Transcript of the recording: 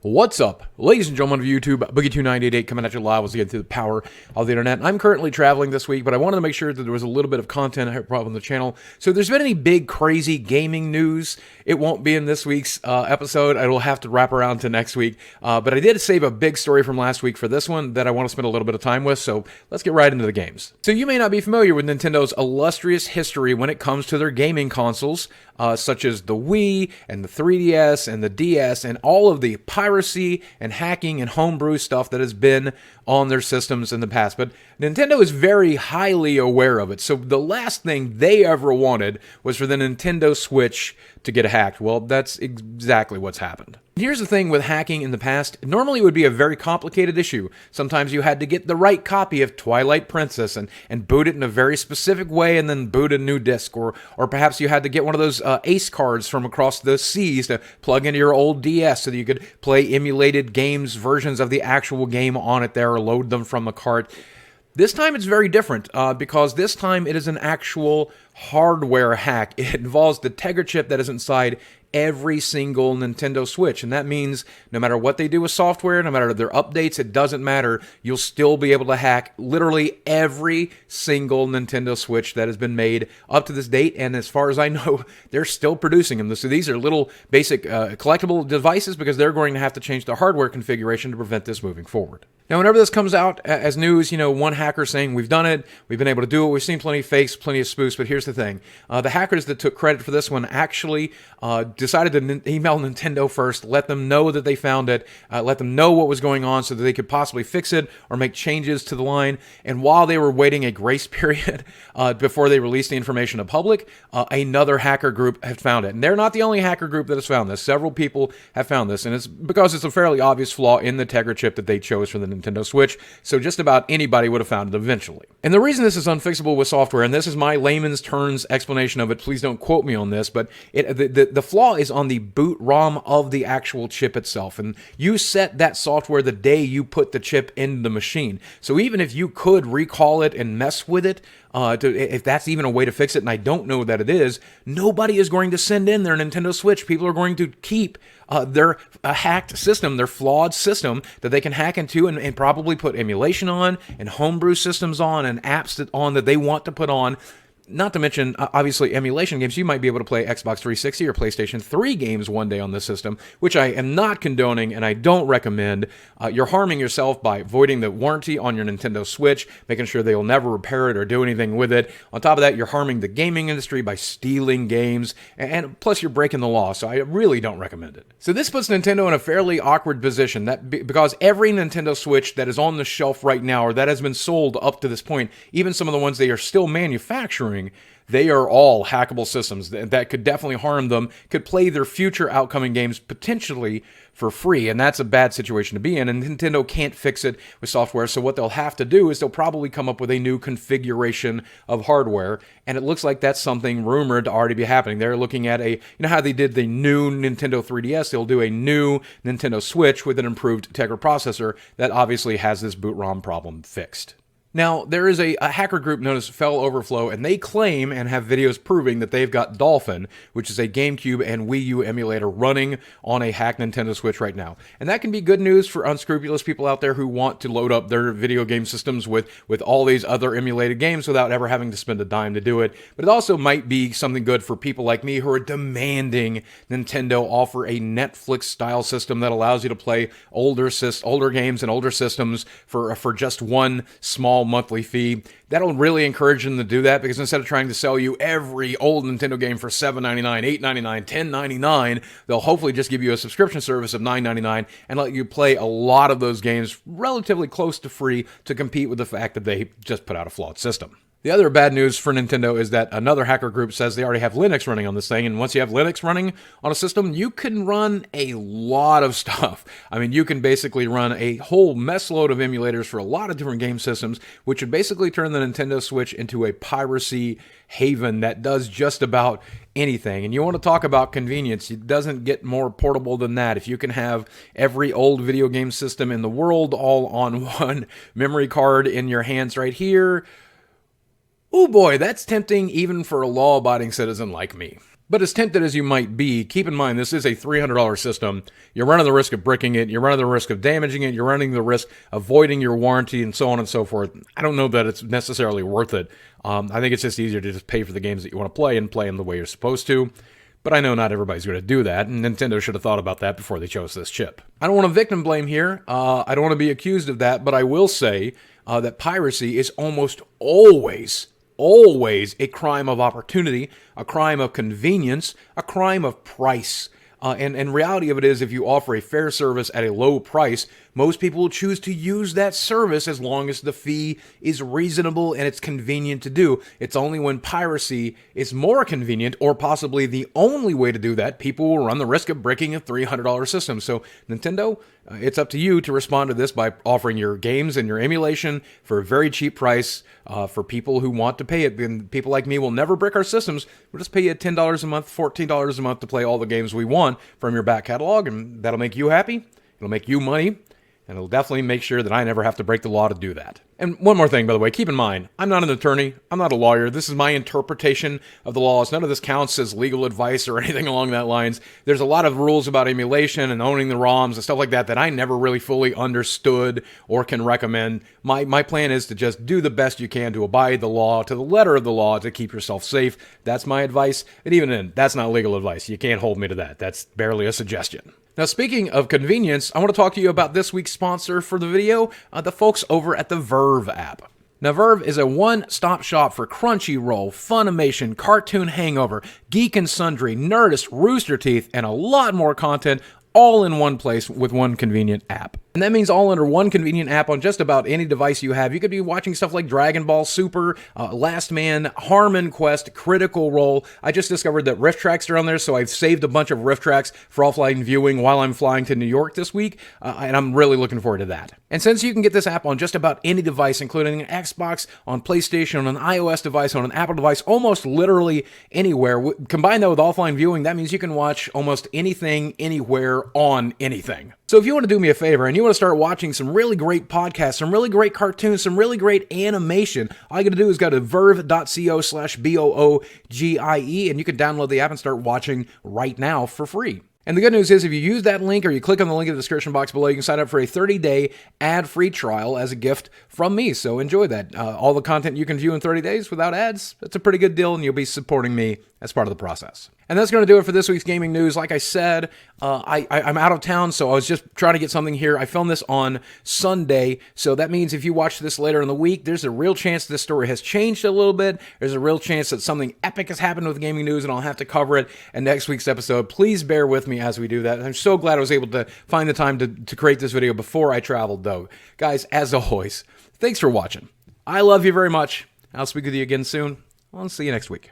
What's up, ladies and gentlemen of YouTube? Boogie2988 coming at you live once again through the power of the internet. I'm currently traveling this week, but I wanted to make sure that there was a little bit of content I brought on the channel. So if there's been any big, crazy gaming news, it won't be in this week's episode. I will have to wrap around to next week. But I did save a big story from last week for this one that I want to spend a little bit of time with, so let's get right into the games. So you may not be familiar with Nintendo's illustrious history when it comes to their gaming consoles, such as the Wii and the 3DS and the DS and all of the piracy and hacking and homebrew stuff that has been on their systems in the past. But Nintendo is very highly aware of it. So the last thing they ever wanted was for the Nintendo Switch to get hacked. Well, that's exactly what's happened. Here's the thing with hacking in the past. Normally it would be a very complicated issue. Sometimes you had to get the right copy of Twilight Princess and boot it in a very specific way and then boot a new disc. Or perhaps you had to get one of those Ace cards from across the seas to plug into your old DS so that you could play emulated games, versions of the actual game on it there, or load them from the cart. This time it's very different because this time it is an actual hardware hack. It involves the Tegra chip that is inside every single Nintendo Switch, and that means no matter what they do with software, no matter their updates, it doesn't matter, you'll still be able to hack literally every single Nintendo Switch that has been made up to this date, and as far as I know, they're still producing them. So these are little basic collectible devices because they're going to have to change the hardware configuration to prevent this moving forward. Now, whenever this comes out as news, one hacker saying, we've done it, we've been able to do it, we've seen plenty of fakes, plenty of spoofs, but here's the thing. The hackers that took credit for this one actually decided to email Nintendo first, let them know that they found it, let them know what was going on so that they could possibly fix it or make changes to the line. And while they were waiting a grace period before they released the information to public, another hacker group had found it. And they're not the only hacker group that has found this. Several people have found this, and it's because it's a fairly obvious flaw in the Tegra chip that they chose for the Nintendo Switch, so just about anybody would have found it eventually. And the reason this is unfixable with software, and this is my layman's terms explanation of it, please don't quote me on this, but the flaw is on the boot ROM of the actual chip itself, and you set that software the day you put the chip in the machine. So even if you could recall it and mess with it, if that's even a way to fix it, and I don't know that it is, nobody is going to send in their Nintendo Switch. People are going to keep their hacked system, their flawed system that they can hack into and probably put emulation on and homebrew systems on and apps that they want to put on. Not to mention, obviously, emulation games. You might be able to play Xbox 360 or PlayStation 3 games one day on this system, which I am not condoning and I don't recommend. You're harming yourself by voiding the warranty on your Nintendo Switch, making sure they will never repair it or do anything with it. On top of that, you're harming the gaming industry by stealing games, and plus you're breaking the law, so I really don't recommend it. So this puts Nintendo in a fairly awkward position because every Nintendo Switch that is on the shelf right now or that has been sold up to this point, even some of the ones they are still manufacturing, they are all hackable systems that could definitely harm them, could play their future outcoming games potentially for free, and that's a bad situation to be in, and Nintendo can't fix it with software, so what they'll have to do is they'll probably come up with a new configuration of hardware, and it looks like that's something rumored to already be happening. They're looking at how they did the new Nintendo 3DS, they'll do a new Nintendo Switch with an improved Tegra processor that obviously has this boot ROM problem fixed. Now, there is a hacker group known as Fell Overflow, and they claim and have videos proving that they've got Dolphin, which is a GameCube and Wii U emulator running on a hacked Nintendo Switch right now. And that can be good news for unscrupulous people out there who want to load up their video game systems with all these other emulated games without ever having to spend a dime to do it. But it also might be something good for people like me who are demanding Nintendo offer a Netflix-style system that allows you to play older games and older systems for just one small monthly fee. That'll really encourage them to do that, because instead of trying to sell you every old Nintendo game for $7.99, $8.99, $10.99, they'll hopefully just give you a subscription service of $9.99 and let you play a lot of those games relatively close to free to compete with the fact that they just put out a flawed system. The other bad news for Nintendo is that another hacker group says they already have Linux running on this thing, and once you have Linux running on a system, you can run a lot of stuff. I mean, you can basically run a whole mess load of emulators for a lot of different game systems, which would basically turn the Nintendo Switch into a piracy haven that does just about anything. And you want to talk about convenience, it doesn't get more portable than that. If you can have every old video game system in the world all on one memory card in your hands right here, oh boy, that's tempting even for a law-abiding citizen like me. But as tempted as you might be, keep in mind this is a $300 system. You're running the risk of bricking it. You're running the risk of damaging it. You're running the risk of voiding your warranty and so on and so forth. I don't know that it's necessarily worth it. I think it's just easier to just pay for the games that you want to play and play them the way you're supposed to. But I know not everybody's going to do that, and Nintendo should have thought about that before they chose this chip. I don't want to victim blame here. I don't want to be accused of that, but I will say that piracy is almost always a crime of opportunity, a crime of convenience, a crime of price. And reality of it is, if you offer a fair service at a low price, most people will choose to use that service as long as the fee is reasonable and it's convenient to do. It's only when piracy is more convenient, or possibly the only way to do that, people will run the risk of breaking a $300 system. So Nintendo, it's up to you to respond to this by offering your games and your emulation for a very cheap price for people who want to pay it. And people like me will never brick our systems. We'll just pay you $10 a month, $14 a month to play all the games we want from your back catalog, and that'll make you happy. It'll make you money. And it'll definitely make sure that I never have to break the law to do that. And one more thing, by the way, keep in mind, I'm not an attorney. I'm not a lawyer. This is my interpretation of the laws. None of this counts as legal advice or anything along that lines. There's a lot of rules about emulation and owning the ROMs and stuff like that that I never really fully understood or can recommend. My plan is to just do the best you can to abide the law, to the letter of the law, to keep yourself safe. That's my advice. And even then, that's not legal advice. You can't hold me to that. That's barely a suggestion. Now, speaking of convenience, I want to talk to you about this week's sponsor for the video, the folks over at the Verve app. Now, Verve is a one-stop shop for Crunchyroll, Funimation, Cartoon Hangover, Geek and Sundry, Nerdist, Rooster Teeth, and a lot more content, all in one place with one convenient app. And that means all under one convenient app on just about any device you have. You could be watching stuff like Dragon Ball Super, Last Man, Harmon Quest, Critical Role. I just discovered that Rift Tracks are on there, so I've saved a bunch of Rift Tracks for offline viewing while I'm flying to New York this week, and I'm really looking forward to that. And since you can get this app on just about any device, including an Xbox, on PlayStation, on an iOS device, on an Apple device, almost literally anywhere, combine that with offline viewing, that means you can watch almost anything, anywhere, on anything. So if you want to do me a favor and you want to start watching some really great podcasts, some really great cartoons, some really great animation, all you got to do is go to verve.co/BOOGIE, and you can download the app and start watching right now for free. And the good news is, if you use that link or you click on the link in the description box below, you can sign up for a 30-day ad-free trial as a gift from me. So enjoy that. All the content you can view in 30 days without ads, that's a pretty good deal, and you'll be supporting me as part of the process. And that's going to do it for this week's gaming news. Like I said, I'm out of town, so I was just trying to get something here. I filmed this on Sunday, so that means if you watch this later in the week, there's a real chance this story has changed a little bit. There's a real chance that something epic has happened with gaming news, and I'll have to cover it in next week's episode. Please bear with me as we do that. I'm so glad I was able to find the time to create this video before I traveled, though. Guys, as always, thanks for watching. I love you very much. I'll speak with you again soon. I'll see you next week.